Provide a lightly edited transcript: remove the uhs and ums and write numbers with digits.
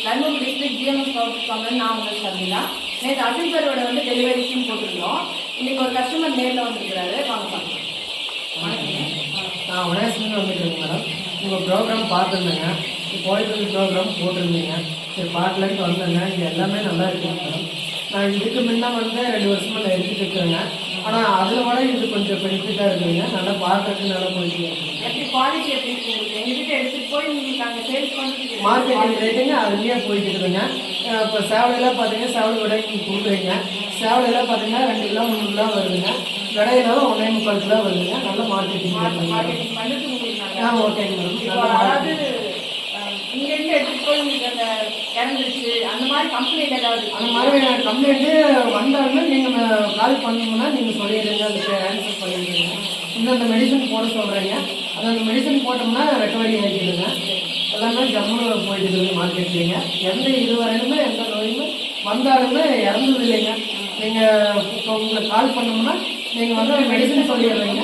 Dharmapuri district GMS company நான் உங்களுக்கு சந்திக்கலாம். நேற்று அசில்பரோட வந்து டெலிவரிஸ்ன்னு போட்டிருந்தோம். இன்னைக்கு ஒரு கஸ்டமர் நேரில் வந்துருக்கிறாரு. வாங்க பார்க்கலாம். நான் உடனே வந்துருக்கேங்க மேடம். உங்கள் ப்ரோக்ராம் பார்த்துருந்தேங்க. போயிட்டு ப்ரோக்ராம் போட்டிருந்தீங்க. சரி பார்க்கலன்ட்டு வந்தேங்க. இங்கே எல்லாமே நல்லா இருக்குங்க மேடம். நான் இதுக்கு முன்னே வந்து 2 வருஷமாக நான் எடுத்துகிட்டு இருக்கிறேங்க. ஆனால் அதில் விட இது கொஞ்சம் பெனிஃபிட்டாக இருக்குதுங்க. நல்லா பார்க்கறதுக்கு நல்லா போயிட்டு எப்படி குவாலிட்டி எப்படி இருக்குது எங்ககிட்ட எடுத்துகிட்டு போய் நீங்கள் அங்கே சேல்ஸ் பண்ணுறது மார்க்கெட்டிங் ரேட்டுங்க அதுலேயே போயிட்டு இருக்குதுங்க. இப்போ சேவலையெல்லாம் பார்த்தீங்கன்னா சேவல் விடை நீங்கள் கொடுக்குறீங்க. சேவலையெல்லாம் பார்த்தீங்கன்னா 2 கிலோ 3 கிலோ வருதுங்க. விடையினாலும் 1.25 கிலோ வருதுங்க. நல்ல மார்க்கெட்டிங் மார்க்கெட்டிங் பண்ணுறது உங்களுக்கு ஓகேங்க மேடம். அதாவது இங்கேருந்து எடுத்துகிட்டு போய் உங்களுக்கு அந்த இறந்துருச்சு அந்த மாதிரி கம்ப்ளைண்ட் ஏதாவது அந்த மாதிரி கம்ப்ளைண்ட்டு வந்தாலுமே நீங்கள் கால் பண்ணீங்கன்னா நீங்கள் சொல்லிடுங்க. அதுக்கு ஆன்சர் பண்ணிடுங்க. இந்த மெடிசன் போட சொல்கிறீங்க. அது அந்த மெடிசன் போட்டோம்னா ரெக்கவரி ஆகிடுதுங்க. எல்லாமே ஜம்முன்னு போயிட்டு இருக்குது மார்க்கெட்லேங்க. எந்த இது வரையிலுமே எந்த நோயுமே வந்தாலுமே இறந்தது இல்லைங்க. நீங்கள் இப்போ உங்களுக்கு கால் பண்ணோம்னா நீங்கள் வந்து மெடிசன் சொல்லிடுறீங்க.